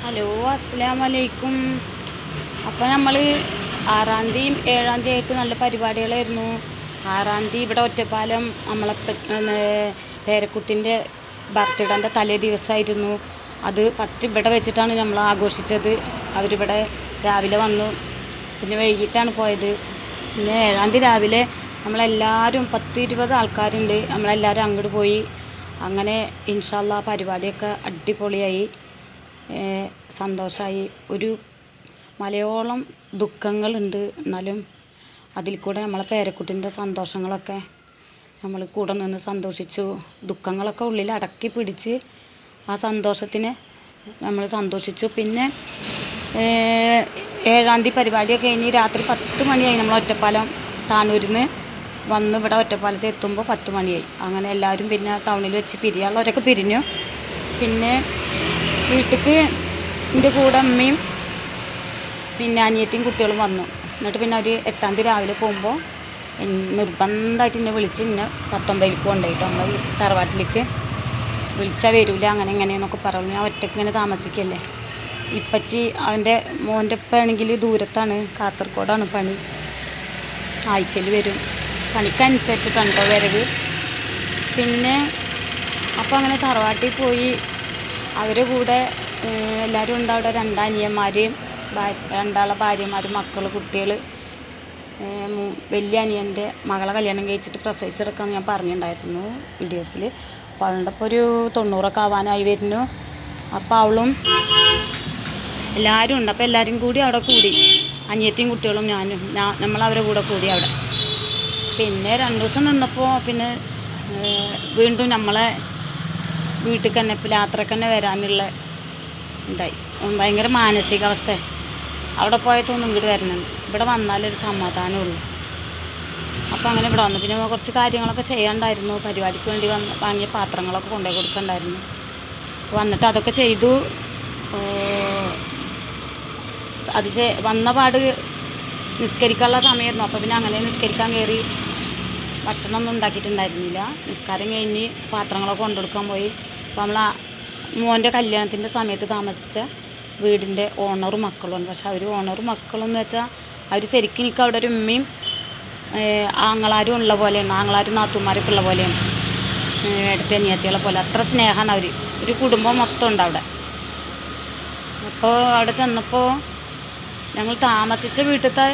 Hello, അസ്സലാമു അലൈക്കും. അപ്പോൾ നമ്മൾ 6-ാം തീയതിയും 7-ാം തീയതി ആയിട്ട് നല്ല പരിപാടികളായിരുന്നു. 6-ാം തീയതി ഇവിടെ ഒറ്റപ്പാലം നമ്മളെ പേരക്കുട്ടിൻ്റെ ബർത്ത്ഡേൻ്റെ തലേ ദിവസമായിരുന്നു. അത് ഫസ്റ്റ് ഇവിടെ വെച്ചിട്ടാണ് നമ്മൾ ആഘോഷിച്ചത്. അവരിവിടെ രാവിലെ വന്നു, പിന്നെ വൈകിട്ടാണ് പോയത്. പിന്നെ 7-ാം തീയതി രാവിലെ നമ്മളെല്ലാവരും 10-20 ആൾക്കാരുണ്ട്, നമ്മളെല്ലാവരും അങ്ങോട്ട് പോയി. അങ്ങനെ ഇൻഷാ അല്ലാ പരിപാടിയൊക്കെ അടിപൊളിയായി, സന്തോഷമായി. ഒരു മലയോളം ദുഃഖങ്ങളുണ്ട്, എന്നാലും അതിൽ കൂടെ നമ്മളെ പേരക്കുട്ടിൻ്റെ സന്തോഷങ്ങളൊക്കെ നമ്മൾ കൂടെ നിന്ന് സന്തോഷിച്ചു. ദുഃഖങ്ങളൊക്കെ ഉള്ളിൽ അടക്കി പിടിച്ച് ആ സന്തോഷത്തിന് നമ്മൾ സന്തോഷിച്ചു. പിന്നെ 7-ാം തീയതി പരിപാടിയൊക്കെ കഴിഞ്ഞ് രാത്രി 10 മണിയായി. നമ്മൾ ഒറ്റപ്പാലം താനൂരിൽ നിന്ന് വന്ന് ഇവിടെ ഒറ്റപ്പാലത്ത് എത്തുമ്പോൾ 10 മണിയായി. അങ്ങനെ എല്ലാവരും പിന്നെ ടൗണിൽ വെച്ച് പിരിയാനുള്ളവരൊക്കെ പിരിഞ്ഞു. പിന്നെ വീട്ടിലേക്ക് എൻ്റെ കൂടെ അമ്മയും പിന്നെ അനിയത്തിയും കുട്ടികളും വന്നു. എന്നിട്ട് പിന്നെ അവർ 8-ാം തീയതി രാവിലെ പോകുമ്പോൾ നിർബന്ധമായിട്ട് എന്നെ വിളിച്ച് എന്നെ 19ലേക്ക് കൊണ്ടുപോയിട്ട് നമ്മൾ തറവാട്ടിലേക്ക് വിളിച്ചാൽ വരില്ല, അങ്ങനെ എങ്ങനെയെന്നൊക്കെ പറഞ്ഞു. ഞാൻ ഒറ്റയ്ക്ക് ഇങ്ങനെ താമസിക്കല്ലേ. ഇപ്പച്ചി അവൻ്റെ മോൻ്റെ ഇപ്പം ആണെങ്കിൽ ദൂരത്താണ്, കാസർഗോഡാണ് പണി. ആഴ്ചയിൽ വരും, പണിക്കനുസരിച്ചിട്ടാണ് കേട്ടോ വരവ്. പിന്നെ അപ്പോൾ അങ്ങനെ തറവാട്ടിൽ പോയി. അവരുടെ കൂടെ എല്ലാവരും ഉണ്ട്. അവിടെ 2 അനിയന്മാർ, 2 ഭാര്യമാർ, മക്കൾ, കുട്ടികൾ. വലിയ അനിയൻ്റെ മകളെ കല്യാണം കഴിച്ചിട്ട് പ്രസവിച്ചെടുക്കാമെന്ന് ഞാൻ പറഞ്ഞിട്ടുണ്ടായിരുന്നു വീഡിയോസിൽ. അപ്പോൾ അവളുടെ ഇപ്പോൾ ഒരു 90 ആവാനായി വരുന്നു. അപ്പോൾ അവളും എല്ലാവരും ഉണ്ട്. അപ്പോൾ എല്ലാവരും കൂടി അവിടെ കൂടി, അനിയത്തിയും കുട്ടികളും ഞാനും നമ്മളവരുടെ കൂടെ കൂടി അവിടെ. പിന്നെ 2 ദിവസം നിന്നപ്പോൾ പിന്നെ വീണ്ടും നമ്മളെ വീട്ടിൽ തന്നെ ഇപ്പോൾ യാത്രക്ക് തന്നെ വരാനുള്ള ഉണ്ടായി. ഭയങ്കര മാനസികാവസ്ഥ. അവിടെ പോയതൊന്നും ഇങ്ങോട്ട് വരണുണ്ട്. ഇവിടെ വന്നാലൊരു സമാധാനമുള്ളൂ. അപ്പോൾ അങ്ങനെ ഇവിടെ വന്നു. പിന്നെ കുറച്ച് കാര്യങ്ങളൊക്കെ ചെയ്യാണ്ടായിരുന്നു. പരിപാടിക്ക് വേണ്ടി വാങ്ങിയ പാത്രങ്ങളൊക്കെ കൊണ്ടുപോയി കൊടുക്കണ്ടായിരുന്നു. വന്നിട്ട് അതൊക്കെ ചെയ്തു. അത് വന്ന പാട് നിസ്കരിക്കാനുള്ള സമയമായിരുന്നു. അപ്പോൾ പിന്നെ അങ്ങനെ നിസ്കരിക്കാൻ കയറി. ഭക്ഷണമൊന്നും ഉണ്ടാക്കിയിട്ടുണ്ടായിരുന്നില്ല. നിസ്കാരം കഴിഞ്ഞ് പാത്രങ്ങളൊക്കെ കൊണ്ടുകൊടുക്കാൻ പോയി. അപ്പോൾ നമ്മൾ മോൻ്റെ കല്യാണത്തിൻ്റെ സമയത്ത് താമസിച്ച വീടിൻ്റെ ഓണറും മക്കളുണ്ട്. പക്ഷെ അവർ ഓണറും മക്കളെന്ന് വെച്ചാൽ അവർ ശരിക്കും എനിക്ക് അവിടെ ഒരു ഉമ്മയും ആങ്ങളാരും ഉള്ള പോലെയാണ്, ആങ്ങളാരും നാത്തൂന്മാരൊക്കെ ഉള്ള പോലെയാണ്, അടുത്ത അനിയത്തികളെ പോലെ. അത്ര സ്നേഹമാണ് അവർ. ഒരു കുടുംബം മൊത്തം ഉണ്ട് അവിടെ. അപ്പോൾ അവിടെ ചെന്നപ്പോൾ ഞങ്ങൾ താമസിച്ച വീട്ടിലത്തെ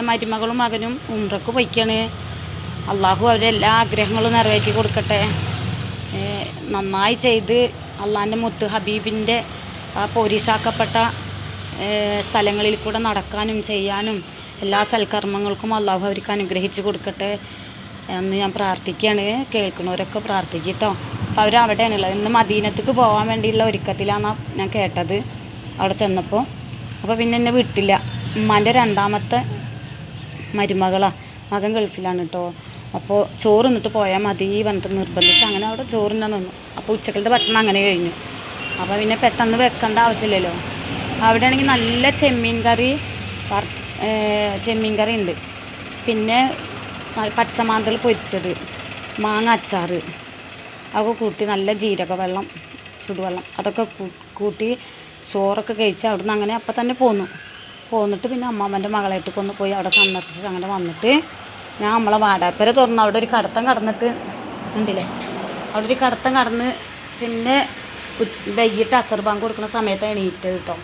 മരുമകളും മകനും ഉംറക്ക് പോയിക്കാണ്. അള്ളാഹു അവരെ എല്ലാ ആഗ്രഹങ്ങളും നിറവേറ്റി കൊടുക്കട്ടെ. നന്നായി ചെയ്ത് അള്ളാൻ്റെ മുത്ത് ഹബീബിൻ്റെ ആ പോരീഷാക്കപ്പെട്ട സ്ഥലങ്ങളിൽ കൂടെ നടക്കാനും ചെയ്യാനും എല്ലാ സൽക്കർമ്മങ്ങൾക്കും അള്ളാഹു അവർക്ക് അനുഗ്രഹിച്ച് കൊടുക്കട്ടെ എന്ന് ഞാൻ പ്രാർത്ഥിക്കുകയാണ്. കേൾക്കുന്നവരൊക്കെ പ്രാർത്ഥിക്കട്ടോ. അപ്പോൾ അവരവിടെയാണുള്ളത്. ഇന്ന് മദീനത്തേക്ക് പോകാൻ വേണ്ടിയുള്ള ഒരുക്കത്തിലാണ് ഞാൻ കേട്ടത് അവിടെ ചെന്നപ്പോൾ. അപ്പോൾ പിന്നെ എന്നെ വിട്ടില്ല. ഉമ്മാൻ്റെ 2ാമത്തെ മരുമകളാണ്, മകൻ ഗൾഫിലാണ് കേട്ടോ. അപ്പോൾ ചോറ് നിന്നിട്ട് പോയാൽ മതി പറഞ്ഞിട്ട് നിർബന്ധിച്ച് അങ്ങനെ അവിടെ ചോറിനെ നിന്നു. അപ്പോൾ ഉച്ചക്കലത്തെ ഭക്ഷണം അങ്ങനെ കഴിഞ്ഞു. അപ്പോൾ പിന്നെ പെട്ടെന്ന് വെക്കേണ്ട ആവശ്യമില്ലല്ലോ. അവിടെ ആണെങ്കിൽ നല്ല ചെമ്മീൻ കറി ഉണ്ട്. പിന്നെ പച്ചമാന്തൽ പൊരിച്ചത്, മാങ്ങ അച്ചാർ അതൊക്കെ കൂട്ടി, നല്ല ജീരക വെള്ളം, ചുടുവെള്ളം അതൊക്കെ കൂട്ടി ചോറൊക്കെ കഴിച്ച് അവിടുന്ന് അങ്ങനെ അപ്പം തന്നെ പോന്നിട്ട് പിന്നെ അമ്മാമ്മൻ്റെ മകളായിട്ടൊക്കെ ഒന്ന് പോയി അവിടെ സന്ദർശിച്ച് അങ്ങനെ വന്നിട്ട് ഞാൻ നമ്മളെ വാടാപ്പര തുറന്ന് അവിടെ ഒരു കടത്തം കടന്നിട്ട് ഉണ്ടില്ലേ, അവിടെ ഒരു കടത്തം കടന്ന് പിന്നെ വൈകിട്ട് അസർ ബാങ്ക് കൊടുക്കുന്ന സമയത്താണ് എണീറ്റത് കേട്ടോ.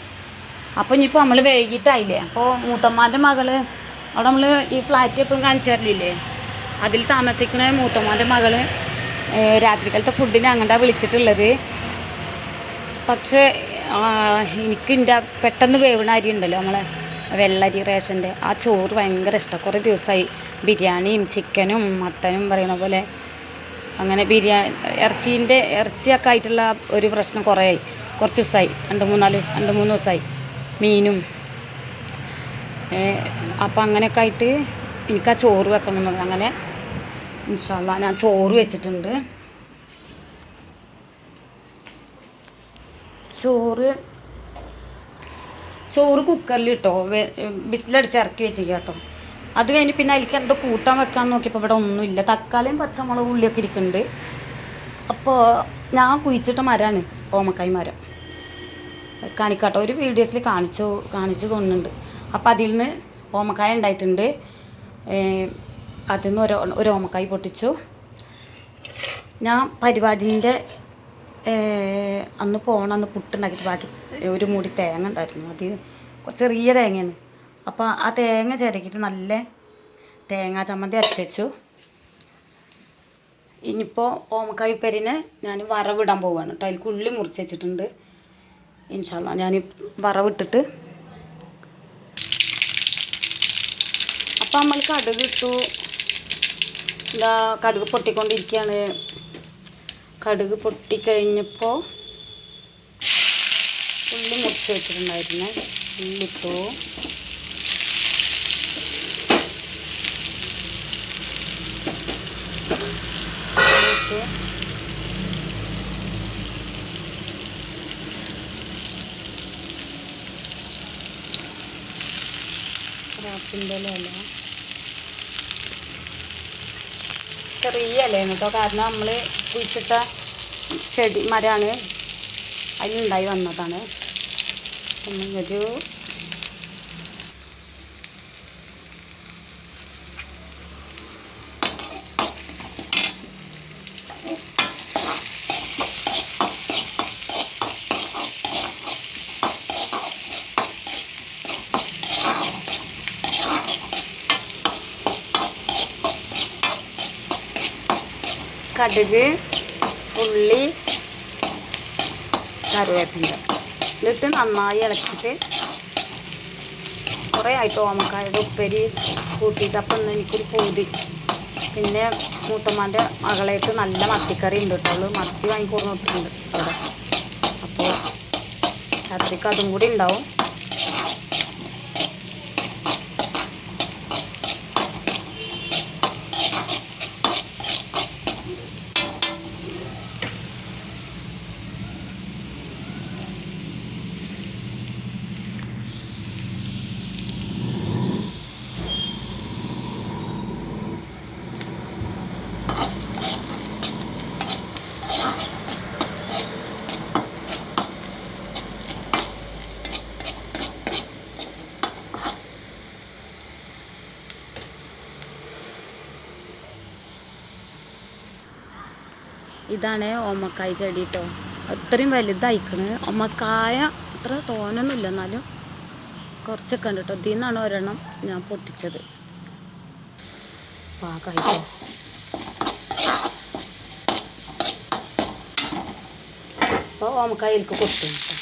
അപ്പോൾ ഇനിയിപ്പോൾ നമ്മൾ വൈകിട്ടായില്ലേ. അപ്പോൾ മൂത്തമ്മാൻ്റെ മകൾ അവിടെ നമ്മൾ ഈ ഫ്ലാറ്റ് എപ്പോഴും കാണിച്ചു തരലില്ലേ, അതിൽ താമസിക്കുന്ന മൂത്തമ്മാൻ്റെ മകൾ രാത്രിക്കാലത്തെ ഫുഡിന് അങ്ങോട്ടാണ് വിളിച്ചിട്ടുള്ളത്. പക്ഷേ എനിക്ക് എൻ്റെ പെട്ടെന്ന് വേവണ അരി ഉണ്ടല്ലോ, നമ്മളെ വെള്ളരി റേഷൻ്റെ ആ ചോറ് ഭയങ്കര ഇഷ്ടം. കുറേ ദിവസമായി ബിരിയാണിയും ചിക്കനും മട്ടനും പറയണ പോലെ അങ്ങനെ ഇറച്ചിയൊക്കെ ആയിട്ടുള്ള ഒരു പ്രശ്നം കുറച്ച് ദിവസമായി, 2-3 ദിവസമായി മീനും. അപ്പം അങ്ങനെയൊക്കെ ആയിട്ട് എനിക്ക് ആ ചോറ് വെക്കണമെന്ന് അങ്ങനെ ഇൻഷാ അല്ലാ ഞാൻ ചോറ് വെച്ചിട്ടുണ്ട്. ചോറ് കുക്കറിൽ ഇട്ടോ വിസിലടിച്ച് ഇറക്കി വെച്ചിരിക്കുക കേട്ടോ. അത് കഴിഞ്ഞ് പിന്നെ അതിലേക്ക് എന്തോ കൂട്ടാൻ വെക്കാൻ നോക്കിയപ്പോൾ ഇവിടെ ഒന്നുമില്ല. തക്കാളിയും പച്ചമുളകും ഉള്ളിയൊക്കെ ഇരിക്കുന്നുണ്ട്. അപ്പോൾ ഞാൻ കുഴിച്ചിട്ട മരമാണ് ഓമക്കായ് മരം. കാണിക്കാട്ടോ, ഒരു വീഡിയോസിൽ കാണിച്ചു കൊണ്ടുണ്ട്. അപ്പം അതിൽ നിന്ന് ഓമക്കായ ഉണ്ടായിട്ടുണ്ട്. അതിൽ നിന്ന് ഒരു ഓമക്കായ പൊട്ടിച്ചു. ഞാൻ പരിപാടിൻ്റെ അന്ന് അന്ന് പുട്ടുണ്ടാക്കിയിട്ട് ബാക്കി ഒരു മൂടി തേങ്ങ ഉണ്ടായിരുന്നു. അത് ചെറിയ തേങ്ങയാണ്. അപ്പോൾ ആ തേങ്ങ ചിരകിയിട്ട് നല്ല തേങ്ങാ ചമ്മന്തി അരച്ച് വെച്ചു. ഇനിയിപ്പോൾ ഓമക്കായ ഉപ്പേരിനെ ഞാൻ വറവിടാൻ പോവുകയാണ് കേട്ടോ. അതിൽ ഉള്ളി മുറിച്ച് വെച്ചിട്ടുണ്ട്. ഇൻഷാ അല്ലാ ഞാൻ വറവിട്ടിട്ട് അപ്പം നമ്മൾ കടുക് ഇട്ടു. എന്താ കടുക് പൊട്ടിക്കൊണ്ടിരിക്കുകയാണ്. കടുക് പൊട്ടിക്കഴിഞ്ഞപ്പോൾ ഉള്ളി മുറിച്ച് വെച്ചിട്ടുണ്ടായിരുന്നു. ഉള്ളിട്ടു. റാപ്പിൻ്റെ ഇല ചെറിയ ഇലയാണ് കേട്ടോ. കാരണം നമ്മൾ കുഴിച്ചിട്ട മരമാണ്, അതിലുണ്ടായി വന്നതാണ്. ഒരു കടുക്, ഉള്ളി, കറിവേപ്പില എന്നിട്ട് നന്നായി ഇളക്കിയിട്ട് കുറേ ആയിട്ട് ഓമക്കായുടെ ഉപ്പേരി കൂട്ടിയിട്ട് അപ്പം ഒന്ന് എനിക്കൊരു പൂതി. പിന്നെ മൂത്തമ്മാൻ്റെ മകളായിട്ട് നല്ല മത്തിക്കറി ഉണ്ട് കേട്ടോ. അവള് മത്തി വാങ്ങിക്കൊണ്ടു നോക്കിയിട്ടുണ്ട് അവിടെ. അപ്പോൾ രാത്രിക്ക് അതും കൂടി ഉണ്ടാവും. ഇതാണ് ഓമക്കായ ചെടി കേട്ടോ. അത്രയും വലുതായിക്കണ്. ഓമക്കായ അത്ര തോനൊന്നുമില്ല, എന്നാലും കുറച്ചൊക്കെ ഉണ്ട് കേട്ടോ. ഇതിൽ നിന്നാണ് ഒരെണ്ണം ഞാൻ പൊട്ടിച്ചത്. പാകമായിട്ടോ. അപ്പോൾ ഓമക്കായയിലേക്ക് പൊട്ടും കേട്ടോ.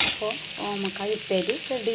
അപ്പോൾ ഓമക്കായ ഉപ്പേരി റെഡി.